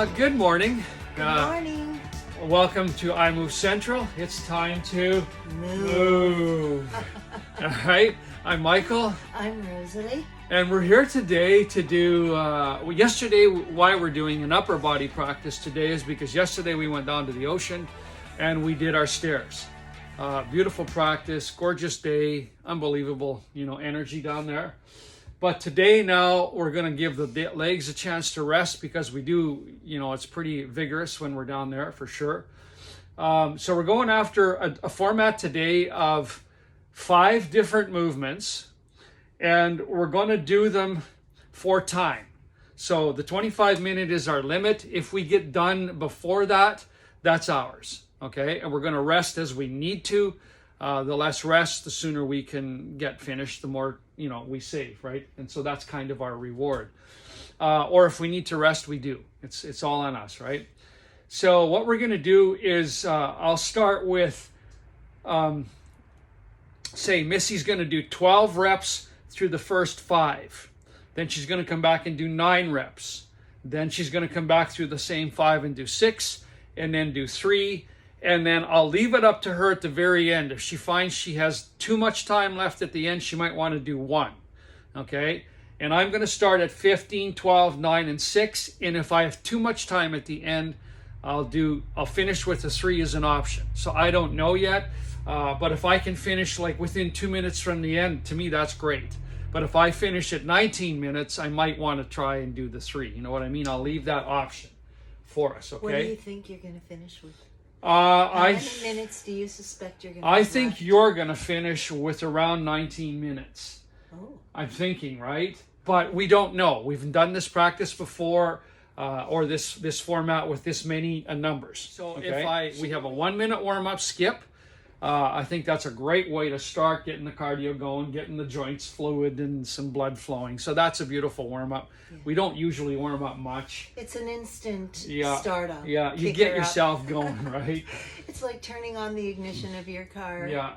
Good morning. Good morning. Welcome to iMoove Central. It's time to move. All right. I'm Michael. I'm Rosalie. And we're here today to do, yesterday, why we're doing an upper body practice today is because yesterday we went down to the ocean and we did our stairs. Beautiful practice, gorgeous day, unbelievable, energy down there. But today now we're going to give the legs a chance to rest because we do, it's pretty vigorous when we're down there for sure. So we're going after a format today of 5 different movements, and we're going to do them for time. So the 25-minute is our limit. If we get done before that, that's ours. Okay, and we're going to rest as we need to. The less rest, the sooner we can get finished, the more we save, right? And so that's kind of our reward. Or if we need to rest, we do. It's all on us, right? So what we're going to do is I'll start with, say Missy's going to do 12 reps through the first 5. Then she's going to come back and do 9 reps. Then she's going to come back through the same 5 and do 6, and then do 3. And then I'll leave it up to her at the very end. If she finds she has too much time left at the end, she might want to do 1. Okay? And I'm going to start at 15, 12, 9, and 6. And if I have too much time at the end, I'll finish with the 3 as an option. So I don't know yet. But if I can finish like within 2 minutes from the end, to me, that's great. But if I finish at 19 minutes, I might want to try and do the 3. You know what I mean? I'll leave that option for us, okay? What do you think you're going to finish with? How many minutes do you suspect you're going to I think you're going to finish with around 19 minutes. Oh. I'm thinking, right? But we don't know. We've done this practice before, or this format with this many numbers. So if we have a 1-minute warm-up skip, I think that's a great way to start getting the cardio going, getting the joints fluid and some blood flowing. So that's a beautiful warm-up. Yeah. We don't usually warm up much. It's an instant startup. Yeah, you get yourself going, right? It's like turning on the ignition of your car. Yeah.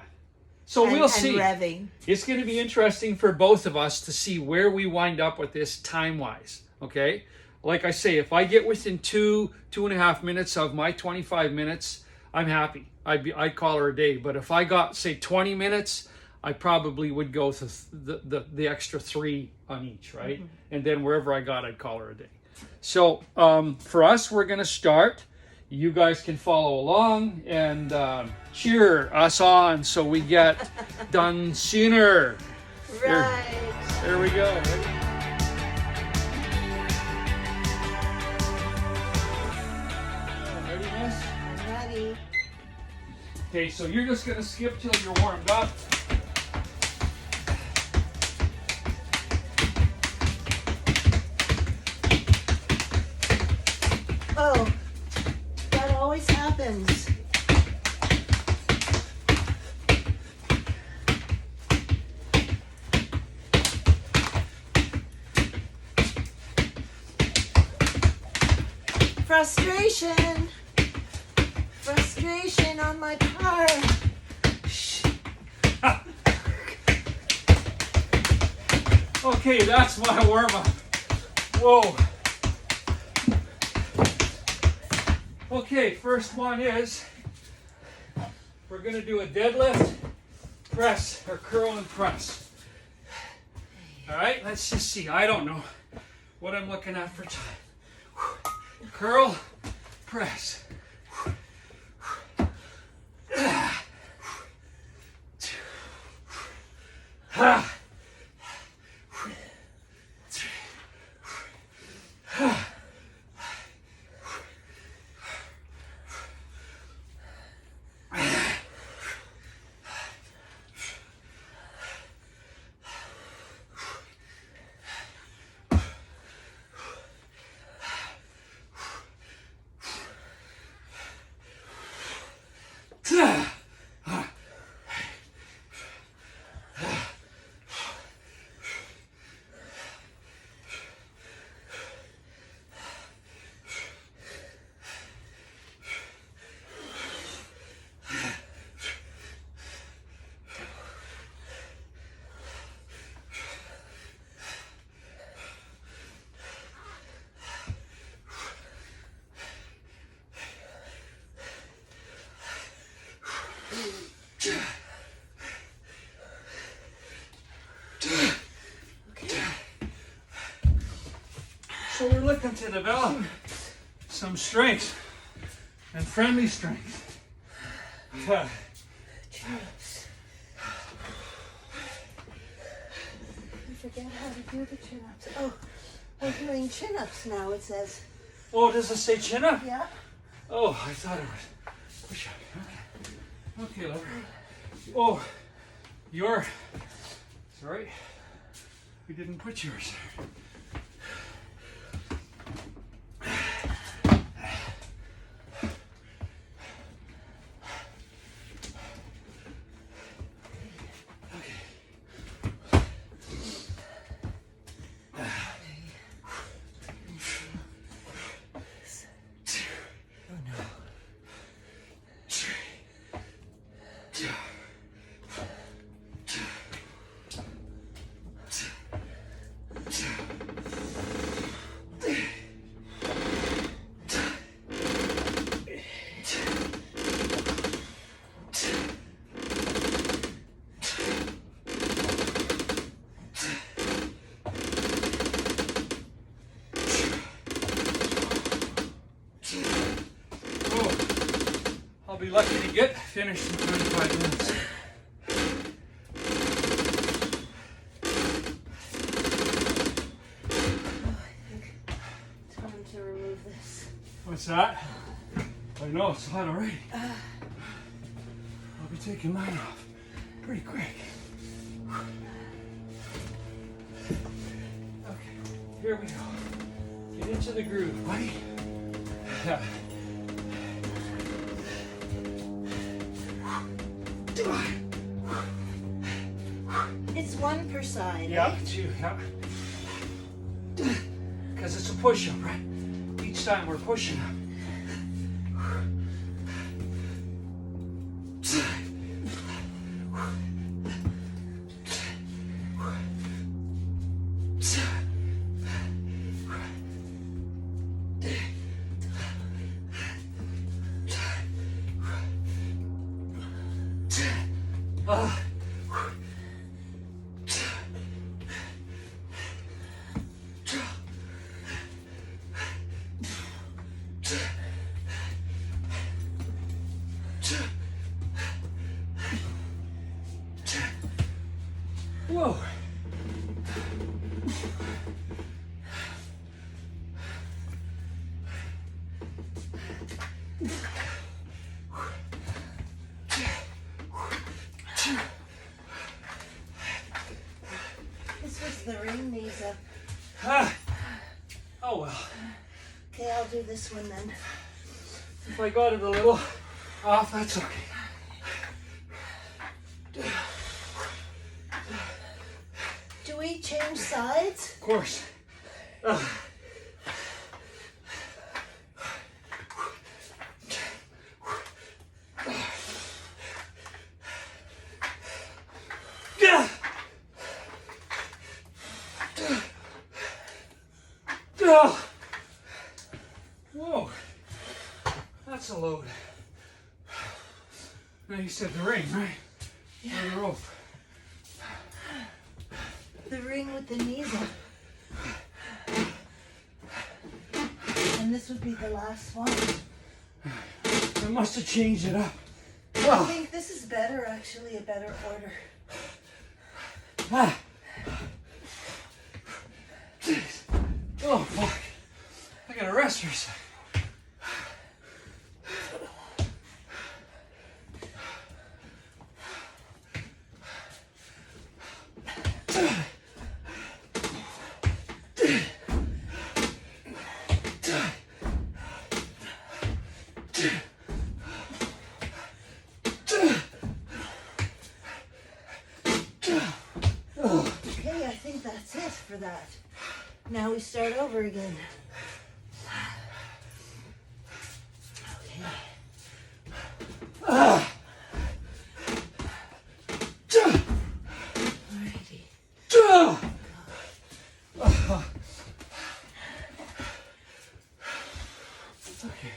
So we'll see. Revving. It's going to be interesting for both of us to see where we wind up with this time-wise, okay? Like I say, if I get within 2.5 minutes of my 25 minutes, I'm happy. I'd call her a day. But if I got, say, 20 minutes, I probably would go to the extra 3 on each, right? Mm-hmm. And then wherever I got, I'd call her a day. So for us, we're going to start. You guys can follow along and cheer us on so we get done sooner. Right. There we go. Ready, miss? I'm ready. Okay, so you're just going to skip till you're warmed up. Oh, that always happens. Frustration on my part. Okay, that's my warm-up. Whoa. Okay, first one is we're going to do a deadlift, press, or curl and press. All right, let's just see. I don't know what I'm looking at for time. Curl, press. So we're looking to develop some strength and friendly strength. Chin-ups. I forget how to do the chin-ups. Oh, we're doing chin-ups now, it says. Oh, does it say chin up? Yeah. Oh, I thought it was push up. Okay, lover. Oh, sorry. We didn't put yours there. I'll be lucky to get finished in 25 minutes. Time to remove this. What's that? I know, it's hot already. I'll be taking mine off pretty quick. Okay, here we go. Get into the groove, buddy. It's one per side, Yeah, eh? two, yeah. Because it's a push-up, right? Each time we're pushing up. Whoa. This was the ring knees up. Oh well. Okay, I'll do this one then. If I got it a little off, that's okay. Do we change sides? Of course. Whoa, that's a load. Now you said the ring, right? Yeah. Or the rope. The ring with the knees up. And this would be the last one. I must have changed it up. I think this is better, actually, a better order. Jeez. Oh, fuck. I gotta rest for a second. Okay, I think that's it for that. Now we start over again. Okay. Alrighty. Okay.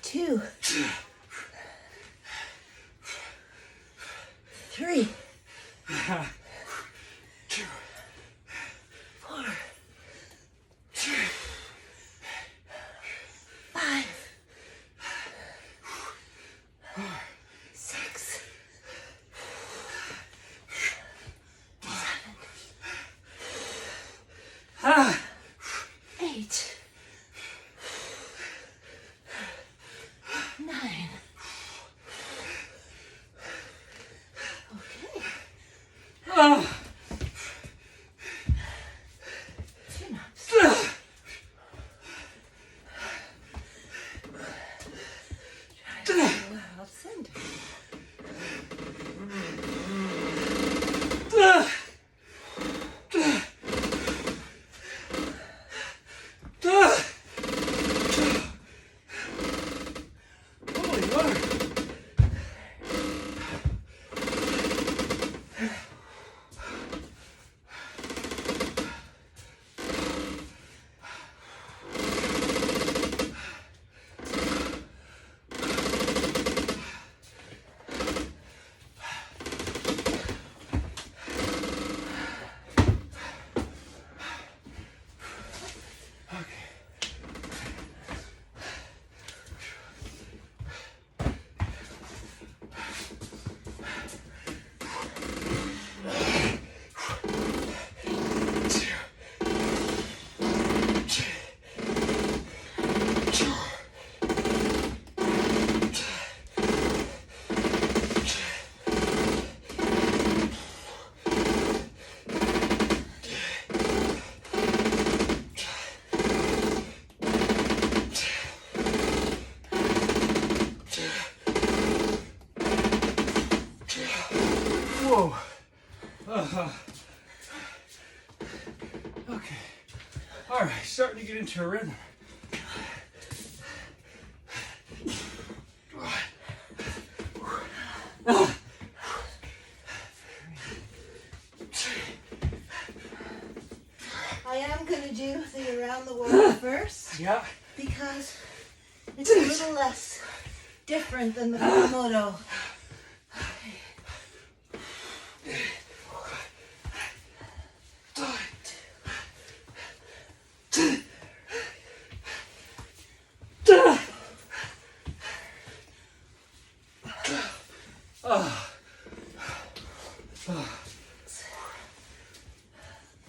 2, 3, 4, 5, 6, 8, 9. Okay. Chin-ups. Wow, center. Holy Lord. Whoa. Okay. All right, starting to get into a rhythm. I am going to do the around the world first Yeah. because it's a little less different than the Komodo.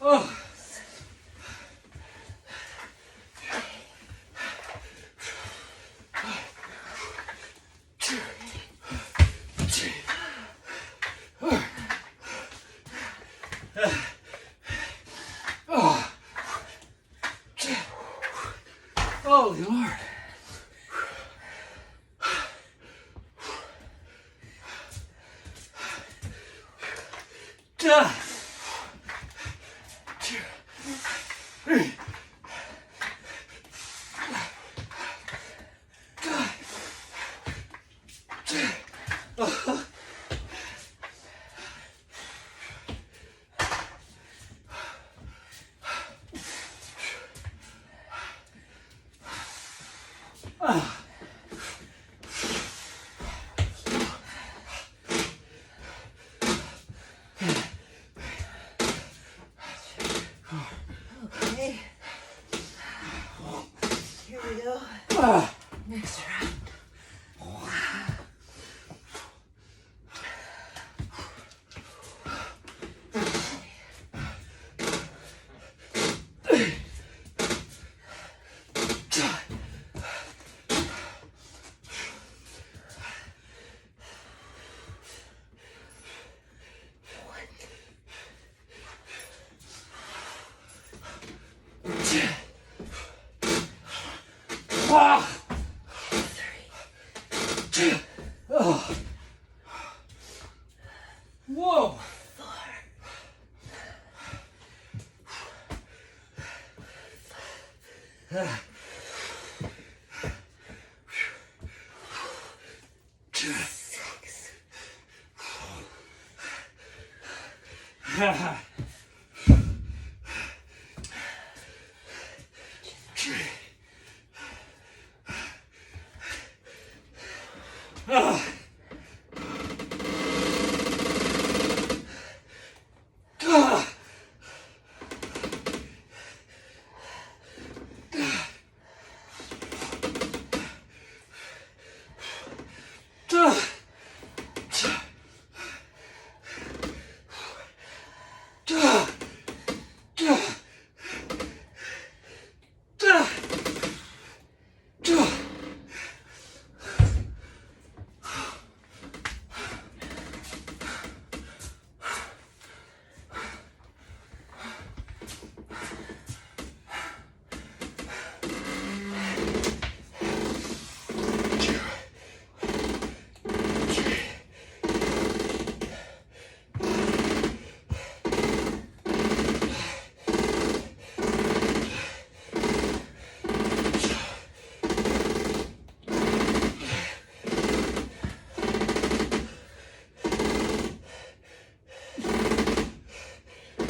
Oh. Holy Lord. Okay. Here we go. Next round. Whoa. 4, 6, 7,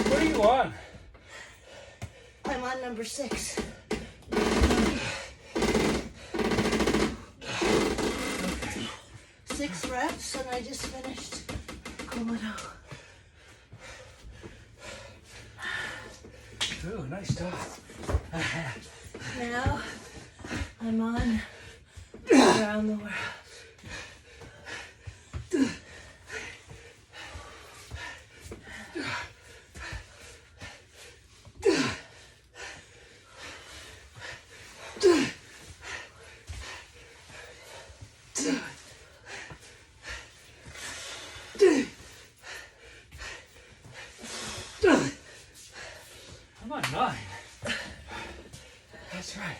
What are you on? I'm on number 6. Okay. 6 reps, and I just finished Komodo. Ooh, nice job. Now I'm on around the world. I'm on 9. That's right.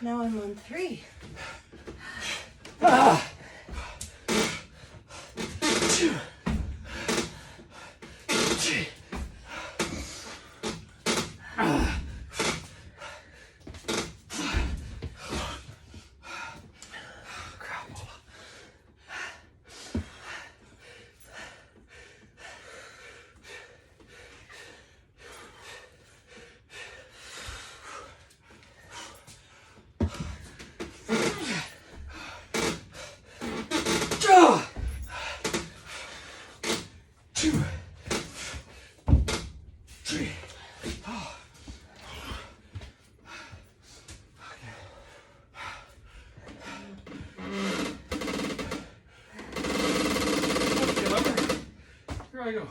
Now I'm on 3. Here I go.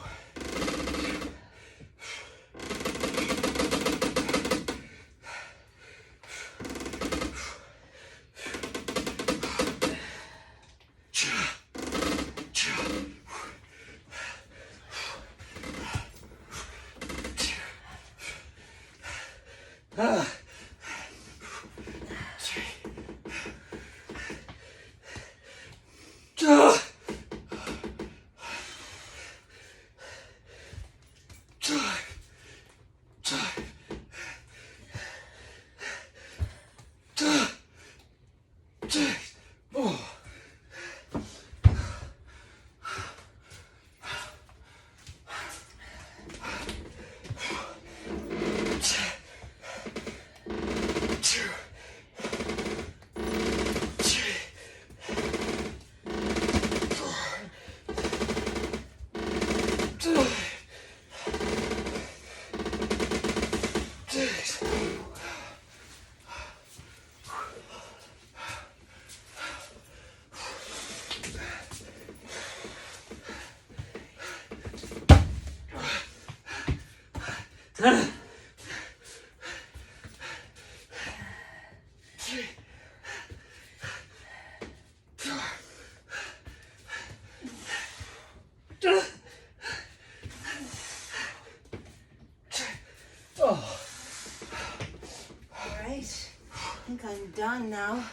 done now.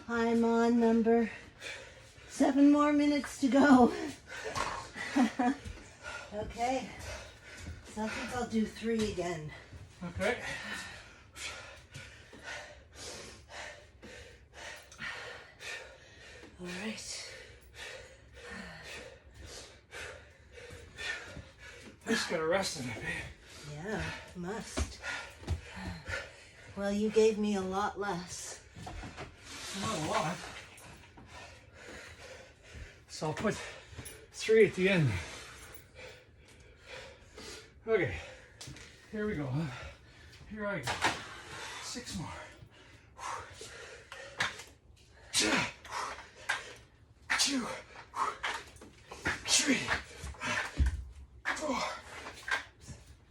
I'm on number 7 more minutes to go. Okay. So I think I'll do 3 again. Okay. All right. I just gotta rest in it, babe. Yeah, must. Well, you gave me a lot less. Not a lot. So I'll put 3 at the end. Okay, here we go. Here I go. 6 more. 2, 3, 4,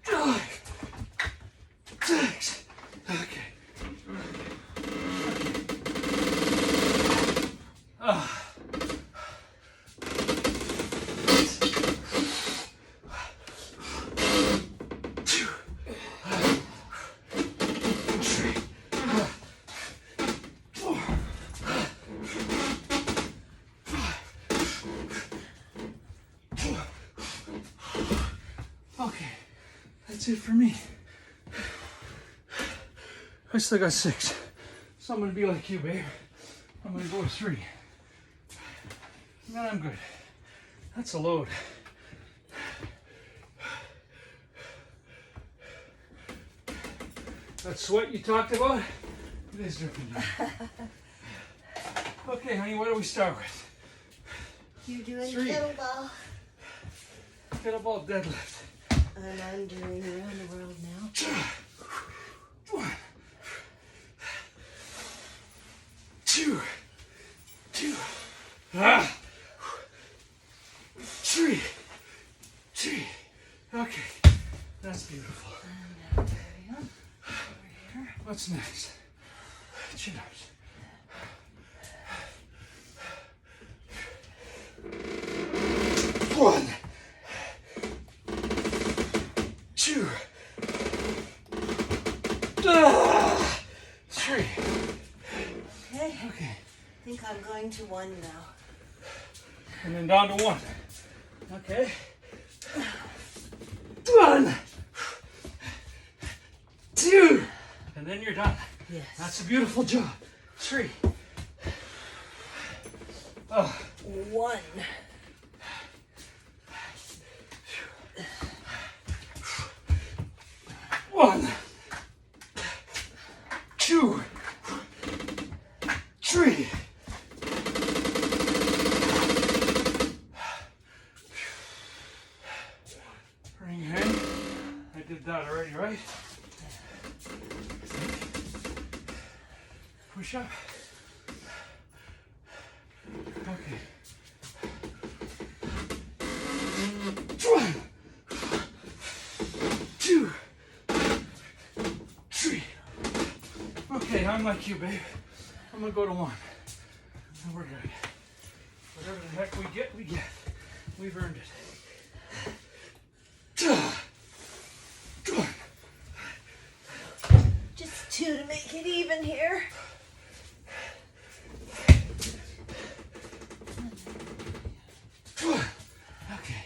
5, 6. Okay. Okay, that's it for me. I still got 6. So I'm gonna be like you, babe. I'm gonna go with 3. And then I'm good. That's a load. That sweat you talked about, it is dripping down. Okay, honey, what do we start with? You're doing 3. kettlebell. Kettlebell deadlift. And I'm doing around the world now. 1, 2, 3. Okay, that's beautiful. And now carry on. Over here. What's next? Chin-ups. 1, 2, 3. Okay. Okay, I think I'm going to 1 now. and then down to 1. Okay. 1, 2, and then you're done. Yes. That's a beautiful job. 3. 1. 1, 2, 3. Ring hang. I did that already, right? Push up. Okay. 1, 2, 3. Okay, I'm like you, babe. I'm gonna go to 1. And we're good. Whatever the heck we get, we get. We've earned it. Just 2 to make it even here. Okay.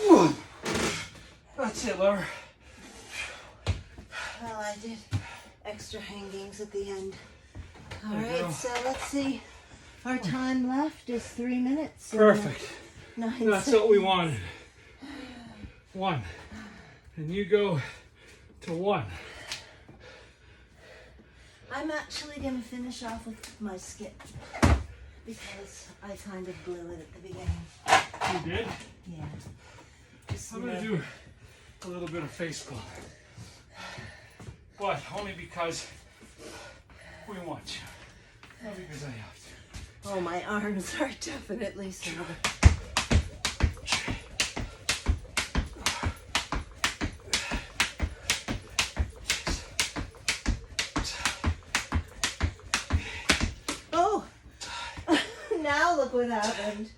1. That's it, Laura. Well, I did extra hangings at the end. All There you right, go. so let's see. Our time left is 3 minutes. and, Perfect. 9 That's what we wanted. 1. And you go to 1. I'm actually going to finish off with my skip because I kind of blew it at the beginning. You did? Yeah. Just, I'm going to do a little bit of face pull. But only because we want to. Not because I have to. Oh, my arms are definitely sore. Oh, now look what happened.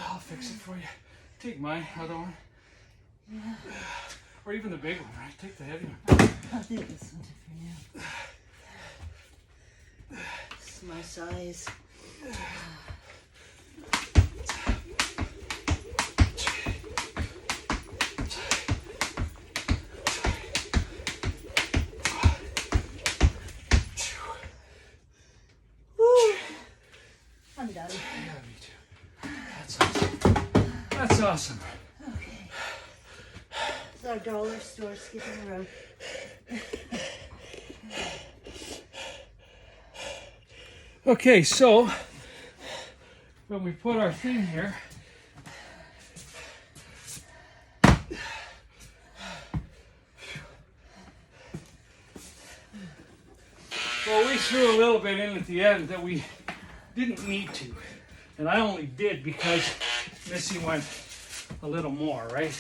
I'll fix it for you. Take my other one. Yeah. Or even the big one, right? Take the heavy one. I'll take this one for now. This is my size. Woo. I'm done. Yeah, me too. That's awesome. That's awesome. Okay. It's our dollar store skipping around. Okay, so when we put our thing here, well, we threw a little bit in at the end that we didn't need to. And I only did because Missy went a little more, right?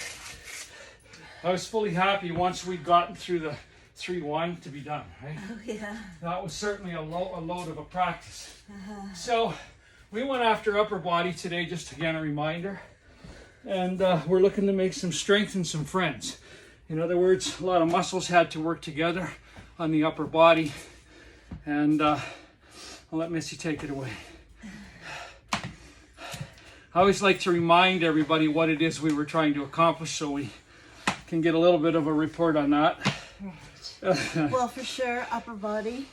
I was fully happy once we'd gotten through the 3-1 to be done, right? Oh, yeah. That was certainly a load of a practice. So we went after upper body today, just again a reminder. And we're looking to make some strength and some friends. In other words, a lot of muscles had to work together on the upper body. And I'll let Missy take it away. I always like to remind everybody what it is we were trying to accomplish so we can get a little bit of a report on that. Well, for sure, upper body.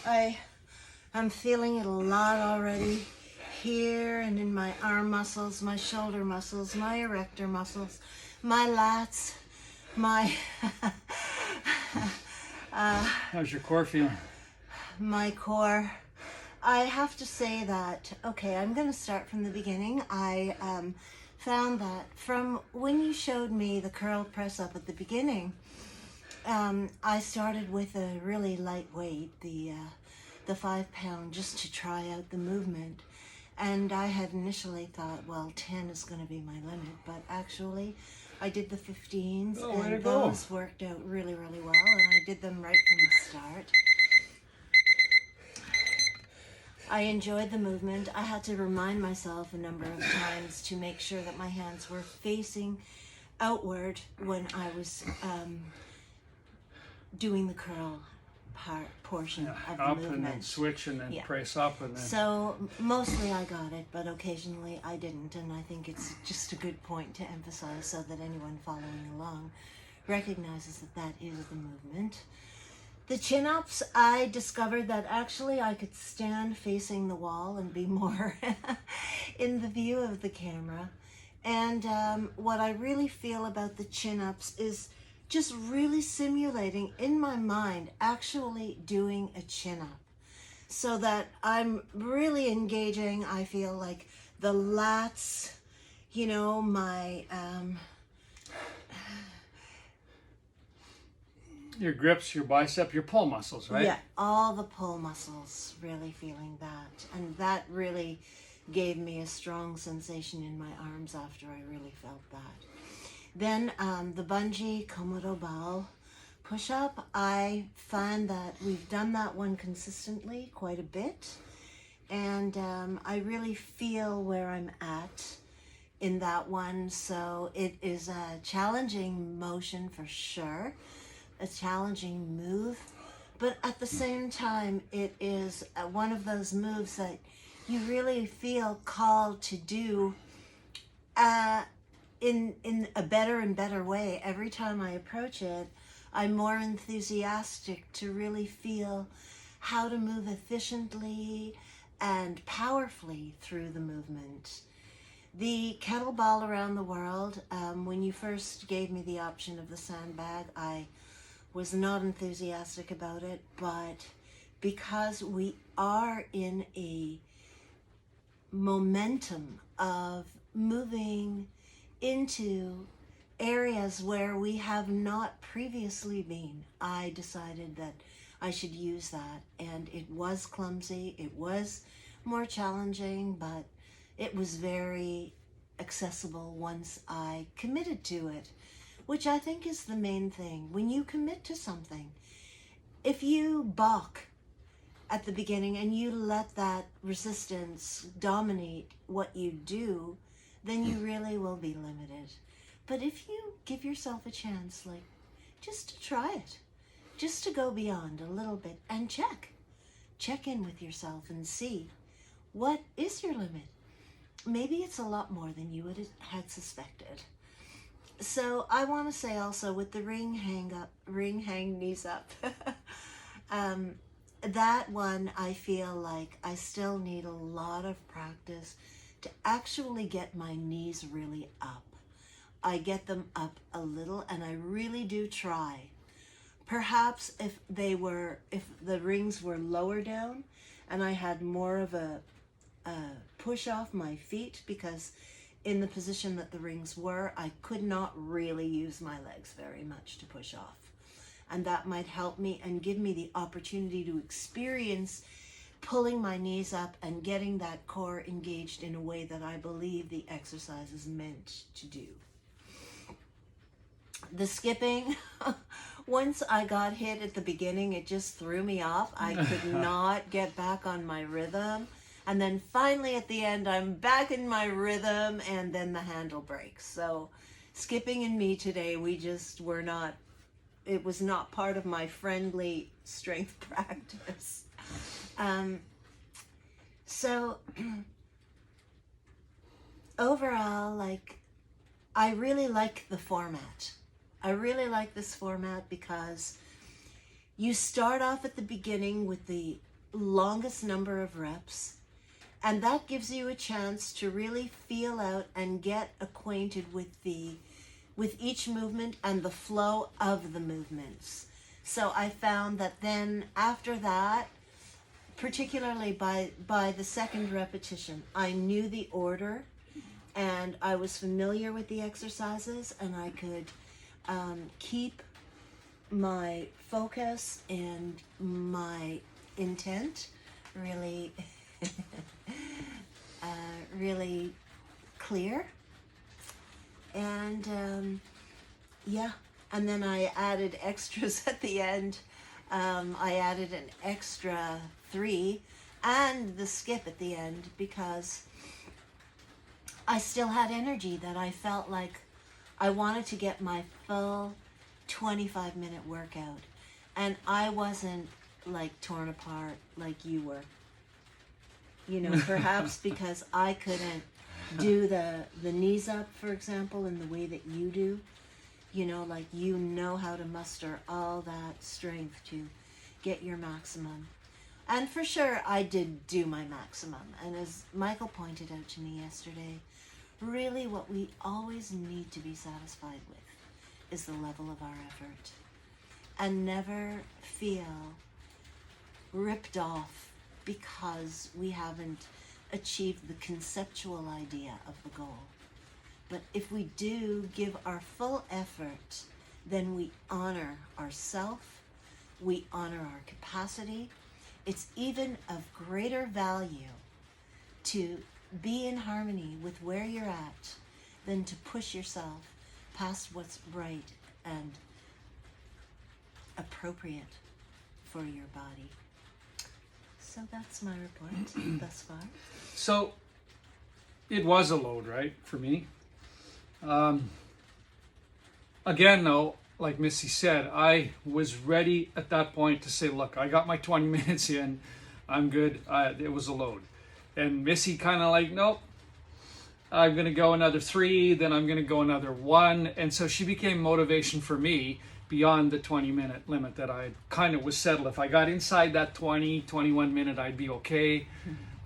I'm feeling it a lot already here and in my arm muscles, my shoulder muscles, my erector muscles, my lats, my How's your core feeling? my core. I have to say that, okay, I'm going to start from the beginning. I found that from when you showed me the curl press up at the beginning, I started with a really light weight, the 5 pound, just to try out the movement. And I had initially thought, well, 10 is going to be my limit, but actually I did the 15s, and those worked out really, really well, and I did them right from the start. I enjoyed the movement. I had to remind myself a number of times to make sure that my hands were facing outward when I was doing the curl portion of the up movement. and then switch and then press up and then. So mostly I got it, but occasionally I didn't, and I think it's just a good point to emphasize so that anyone following along recognizes that that is the movement. The chin-ups, I discovered that actually I could stand facing the wall and be more in the view of the camera. And what I really feel about the chin-ups is just really simulating in my mind actually doing a chin-up. So that I'm really engaging, I feel like the lats, you know, my... your grips, your bicep, your pull muscles, right? Yeah, all the pull muscles, really feeling that. And that really gave me a strong sensation in my arms after I really felt that. Then the bungee Komodo bow push-up, I find that we've done that one consistently quite a bit. And I really feel where I'm at in that one. So it is a challenging motion for sure. A challenging move, but at the same time it is one of those moves that you really feel called to do in a better and better way. Every time I approach it, I'm more enthusiastic to really feel how to move efficiently and powerfully through the movement. The kettlebell around the world, when you first gave me the option of the sandbag, I was not enthusiastic about it, but because we are in a momentum of moving into areas where we have not previously been, I decided that I should use that. And it was clumsy. It was more challenging, but it was very accessible once I committed to it, which I think is the main thing. When you commit to something, if you balk at the beginning and you let that resistance dominate what you do, then you really will be limited. But if you give yourself a chance, like just to try it, just to go beyond a little bit and check in with yourself and see what is your limit. Maybe it's a lot more than you had suspected. So I want to say also with the ring hang knees up, that one I feel like I still need a lot of practice to actually get my knees really up. I get them up a little and I really do try. Perhaps if the rings were lower down and I had more of a push off my feet, because in the position that the rings were, I could not really use my legs very much to push off. And that might help me and give me the opportunity to experience pulling my knees up and getting that core engaged in a way that I believe the exercise is meant to do. The skipping, once I got hit at the beginning, it just threw me off. I could not get back on my rhythm. And then finally at the end, I'm back in my rhythm, and then the handle breaks. So skipping and me today, it was not part of my friendly strength practice. So overall, like, I really like the format. I really like this format because you start off at the beginning with the longest number of reps, and that gives you a chance to really feel out and get acquainted with each movement and the flow of the movements. So I found that then after that, particularly by the second repetition, I knew the order and I was familiar with the exercises, and I could keep my focus and my intent really really clear. And and then I added extras at the end. I added an extra 3 and the skip at the end because I still had energy that I felt like I wanted to get my full 25-minute workout. And I wasn't like torn apart like you were. You know, perhaps because I couldn't do the knees up, for example, in the way that you do. You know, like you know how to muster all that strength to get your maximum. And for sure, I did do my maximum. And as Michael pointed out to me yesterday, really what we always need to be satisfied with is the level of our effort. And never feel ripped off because we haven't achieved the conceptual idea of the goal. But if we do give our full effort, then we honor ourselves, we honor our capacity. It's even of greater value to be in harmony with where you're at than to push yourself past what's right and appropriate for your body. So that's my report thus far. So it was a load, right, for me. Again, though, like Missy said, I was ready at that point to say, look, I got my 20 minutes in, I'm good. It was a load. And Missy kind of like, nope, I'm going to go another 3, then I'm going to go another 1. And so she became motivation for me beyond the 20-minute limit that I kind of was settled. If I got inside that 21 minute, I'd be okay.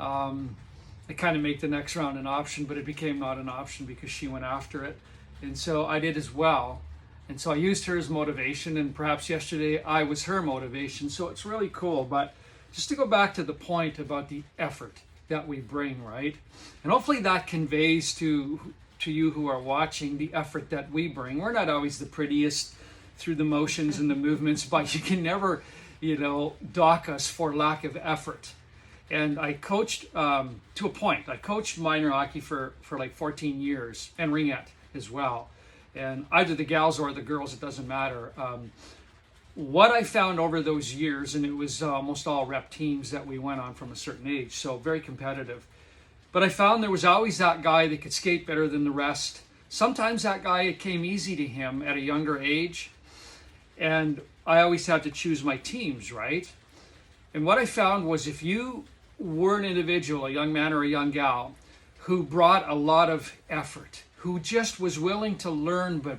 I kind of make the next round an option, but it became not an option because she went after it. And so I did as well. And so I used her as motivation, and perhaps yesterday I was her motivation. So it's really cool. But just to go back to the point about the effort that we bring, right? And hopefully that conveys to you who are watching the effort that we bring. We're not always the prettiest through the motions and the movements, but you can never dock us for lack of effort. And I coached to a point. I coached minor hockey for like 14 years and ringette as well. And either the gals or the girls, it doesn't matter. What I found over those years, and it was almost all rep teams that we went on from a certain age, so very competitive. But I found there was always that guy that could skate better than the rest. Sometimes that guy, it came easy to him at a younger age. And I always had to choose my teams, right? And what I found was if you were an individual, a young man or a young gal, who brought a lot of effort, who just was willing to learn but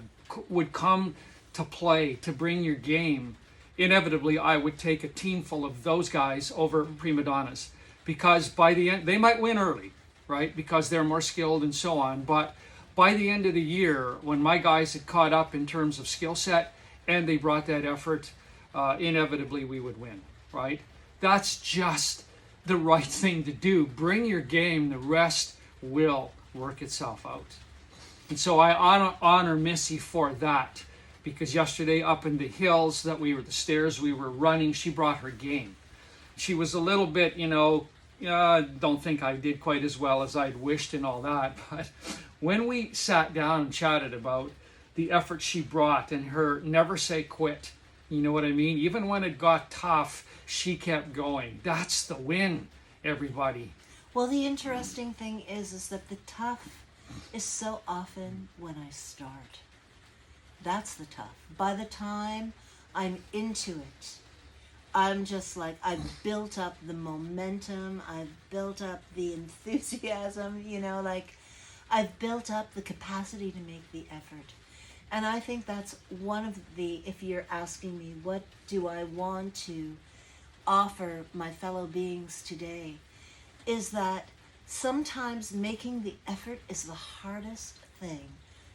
would come to play, to bring your game, inevitably I would take a team full of those guys over prima donnas. Because by the end, they might win early, right? Because they're more skilled and so on. But by the end of the year, when my guys had caught up in terms of skill set and they brought that effort, inevitably we would win, right? That's just the right thing to do. Bring your game, the rest will work itself out. And so I honor Missy for that, because yesterday up in the hills that the stairs we were running, she brought her game. She was a little bit, don't think I did quite as well as I'd wished and all that, but when we sat down and chatted about the effort she brought and her never say quit, you know what I mean? Even when it got tough, she kept going. That's the win, everybody. Well, the interesting thing is that the tough is so often when I start. That's the tough. By the time I'm into it, I'm just like, I've built up the momentum, I've built up the enthusiasm, I've built up the capacity to make the effort. And I think that's one of if you're asking me, what do I want to offer my fellow beings today, is that sometimes making the effort is the hardest thing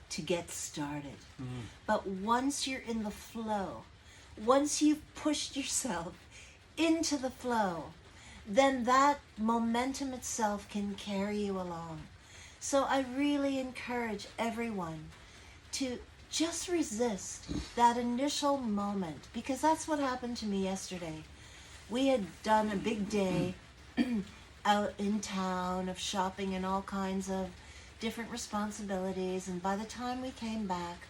to get started. Mm-hmm. But once you're in the flow, once you've pushed yourself into the flow, then that momentum itself can carry you along. So I really encourage everyone to just resist that initial moment, because that's what happened to me yesterday. We had done a big day out in town of shopping and all kinds of different responsibilities, and by the time we came back,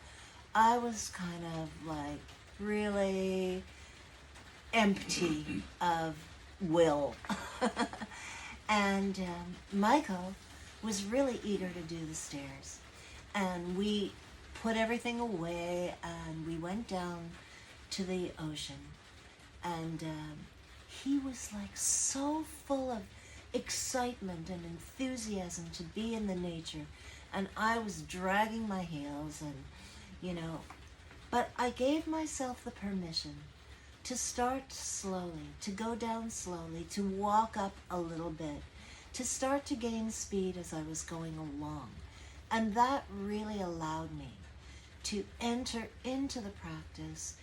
I was kind of like really empty of will. And Michael was really eager to do the stairs, and we put everything away and we went down to the ocean, and he was like so full of excitement and enthusiasm to be in the nature, and I was dragging my heels, and but I gave myself the permission to start slowly, to go down slowly, to walk up a little bit, to start to gain speed as I was going along. And that really allowed me to enter into the practice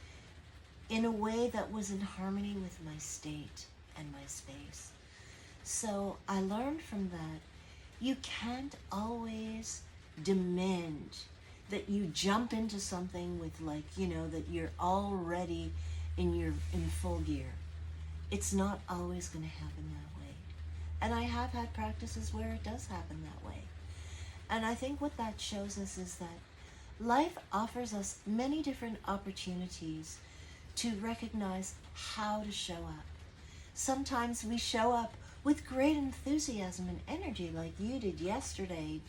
in a way that was in harmony with my state and my space. So I learned from that, you can't always demand that you jump into something with that you're already in full gear. It's not always going to happen that way. And I have had practices where it does happen that way. And I think what that shows us is that life offers us many different opportunities to recognize how to show up. Sometimes we show up with great enthusiasm and energy like you did yesterday.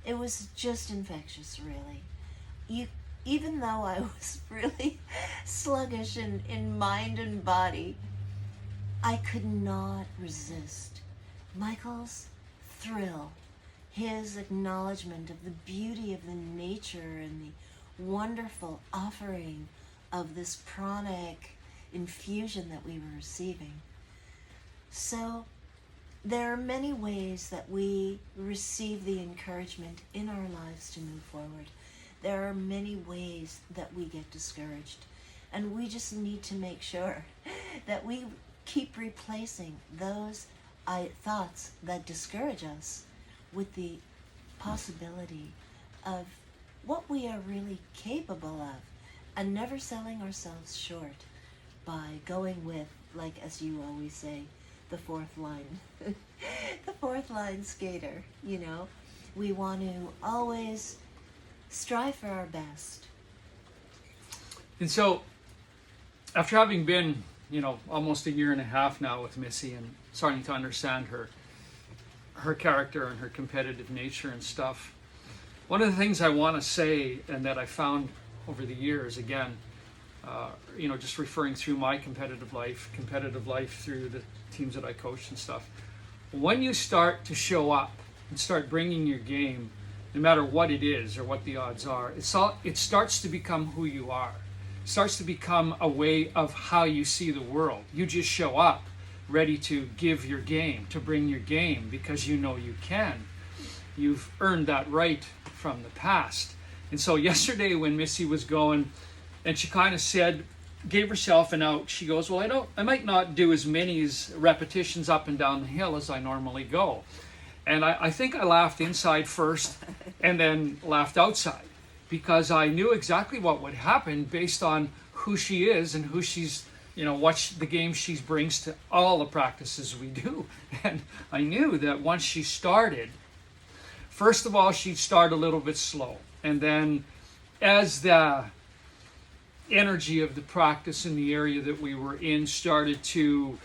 It was just infectious, really. Even though I was really sluggish in mind and body, I could not resist Michael's thrill, his acknowledgement of the beauty of the nature and the wonderful offering of this pranic infusion that we were receiving. So there are many ways that we receive the encouragement in our lives to move forward. There are many ways that we get discouraged, and we just need to make sure that we keep replacing those thoughts that discourage us with the possibility of what we are really capable of, and never selling ourselves short by going with, like as you always say, the fourth line. The fourth line skater, you know. We want to always strive for our best. And so, after having been, almost a year and a half now with Missy and starting to understand her character and her competitive nature and stuff, one of the things I want to say, and that I found over the years, again, just referring through my competitive life through the teams that I coach and stuff, when you start to show up and start bringing your game, no matter what it is or what the odds are, it starts to become who you are. It starts to become a way of how you see the world. You just show up ready to give your game, to bring your game, because you know you can. You've earned that right from the past. And so yesterday when Missy was going, and she kind of gave herself an out, she goes, well, I might not do as many repetitions up and down the hill as I normally go. And I think I laughed inside first and then laughed outside, because I knew exactly what would happen based on who she is and who she's, what the game she brings to all the practices we do. And I knew that once she started, first of all, she'd start a little bit slow. And then as the energy of the practice in the area that we were in started to,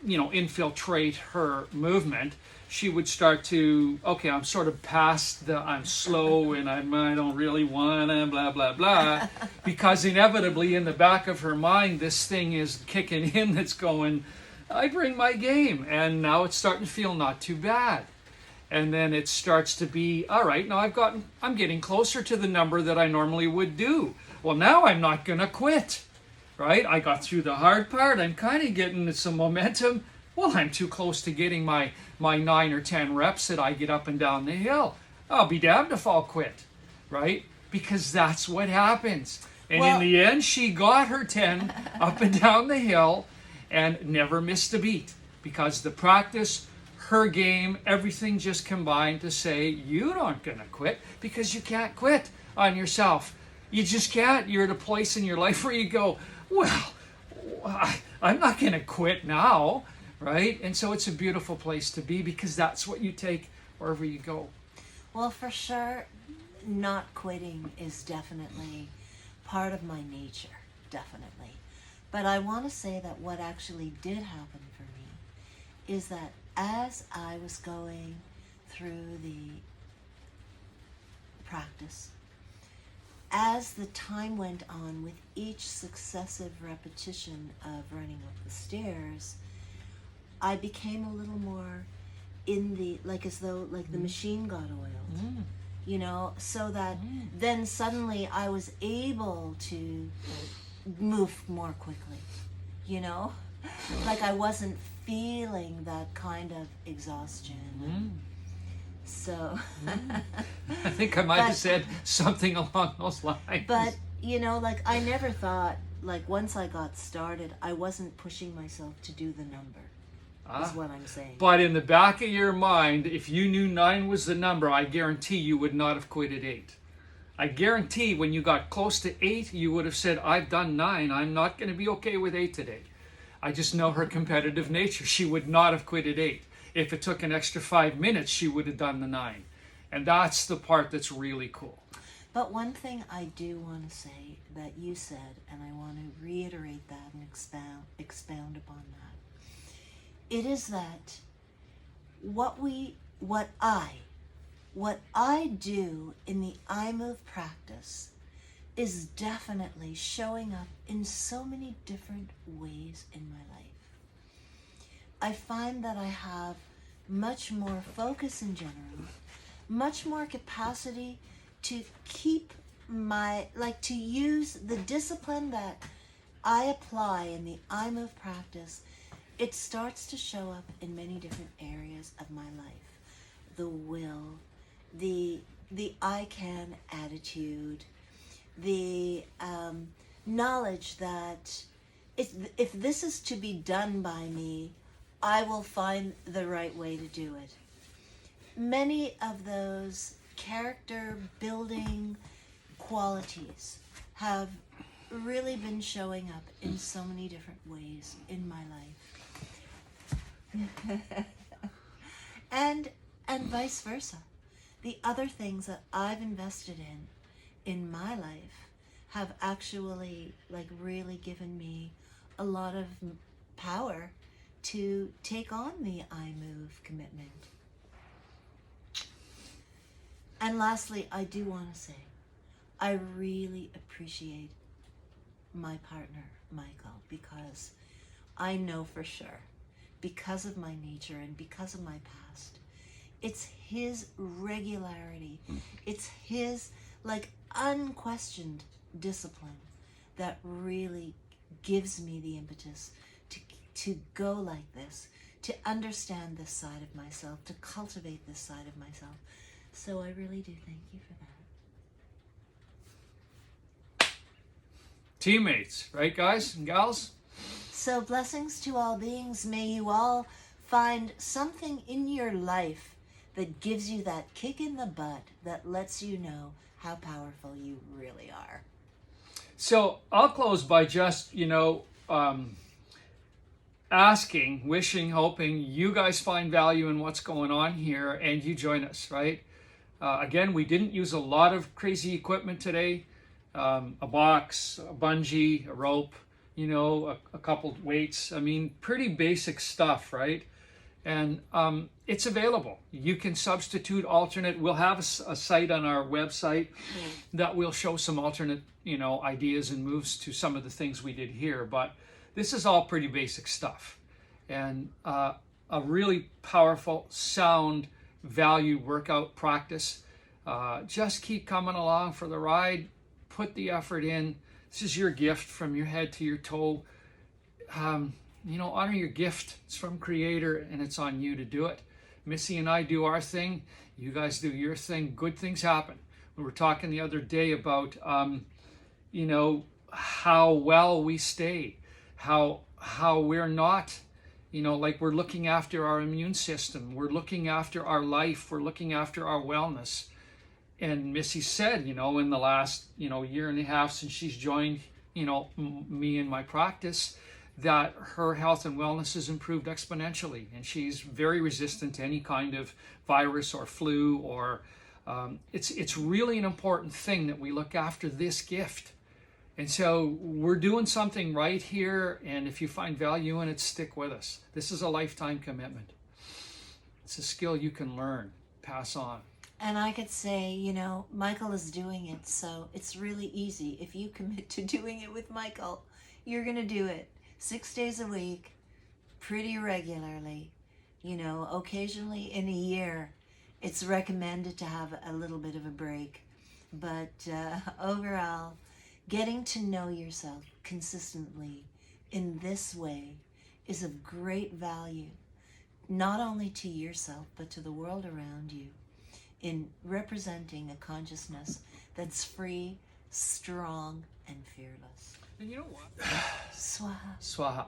infiltrate her movement, she would start to, okay, I'm sort of past I'm slow and I don't really want to, blah, blah, blah. Because inevitably in the back of her mind, this thing is kicking in that's going, I bring my game. And now it's starting to feel not too bad. And then it starts to be, all right, now I'm getting closer to the number that I normally would do. Well, now I'm not going to quit, right? I got through the hard part. I'm kind of getting some momentum. Well, I'm too close to getting my 9 or 10 reps that I get up and down the hill. I'll be damned if I'll quit, right? Because that's what happens. And in the end, she got her 10 up and down the hill and never missed a beat, because the practice, her game, everything just combined to say, you aren't going to quit, because you can't quit on yourself. You just can't. You're at a place in your life where you go, well, I'm not going to quit now, right? And so it's a beautiful place to be, because that's what you take wherever you go. Well, for sure, not quitting is definitely part of my nature, definitely. But I want to say that what actually did happen for me is that as I was going through the practice, as the time went on with each successive repetition of running up the stairs, I became a little more in the, as though the machine got oiled, so that then suddenly I was able to move more quickly, like I wasn't feeling that kind of exhaustion. So I think I might have said something along those lines. But I never thought, once I got started, I wasn't pushing myself to do the number. Is what I'm saying. But in the back of your mind, if you knew 9 was the number, I guarantee you would not have quit at 8. I guarantee when you got close to 8, you would have said, I've done 9. I'm not going to be okay with 8 today. I just know her competitive nature. She would not have quit at 8. If it took an extra 5 minutes, she would have done the 9. And that's the part that's really cool. But one thing I do want to say that you said, and I want to reiterate that and expound upon that. It is that what I do in the IMoove practice is definitely showing up in so many different ways in my life. I find that I have much more focus in general, much more capacity to keep to use the discipline that I apply in the IMoove practice. It starts to show up in many different areas of my life. The will, the I can attitude, the knowledge that if this is to be done by me, I will find the right way to do it. Many of those character building qualities have really been showing up in so many different ways in my life. and vice versa. The other things that I've invested in my life have actually like really given me a lot of power to take on the IMoove commitment. And lastly, I do want to say, I really appreciate my partner, Michael, because I know for sure, because of my nature and because of my past, it's his regularity, it's his like unquestioned discipline that really gives me the impetus to go like this, to understand this side of myself, to cultivate this side of myself. So I really do thank you for that. Teammates, right, guys and gals? So blessings to all beings. May you all find something in your life that gives you that kick in the butt that lets you know how powerful you really are. So I'll close by just, asking, wishing, hoping you guys find value in what's going on here and you join us, right? Again, we didn't use a lot of crazy equipment today. A box, a bungee, a rope, a couple weights. I mean, pretty basic stuff, right? And it's available. You can substitute, alternate. We'll have a site on our website that will show some alternate, ideas and moves to some of the things we did here. But this is all pretty basic stuff. And a really powerful, sound, value workout practice. Just keep coming along for the ride. Put the effort in. This is your gift from your head to your toe. Honor your gift. It's from Creator and it's on you to do it. Missy and I do our thing. You guys do your thing. Good things happen. We were talking the other day about, how well we stay, how we're not, like we're looking after our immune system. We're looking after our life. We're looking after our wellness. And Missy said, in the last, year and a half since she's joined, me in my practice, that her health and wellness has improved exponentially. And she's very resistant to any kind of virus or flu or it's really an important thing that we look after this gift. And so we're doing something right here. And if you find value in it, stick with us. This is a lifetime commitment. It's a skill you can learn, pass on. And I could say, Michael is doing it, so it's really easy. If you commit to doing it with Michael, you're going to do it 6 days a week, pretty regularly, occasionally in a year. It's recommended to have a little bit of a break. But overall, getting to know yourself consistently in this way is of great value, not only to yourself, but to the world around you, in representing a consciousness that's free, strong, and fearless. And you know what? Swaha. Swaha.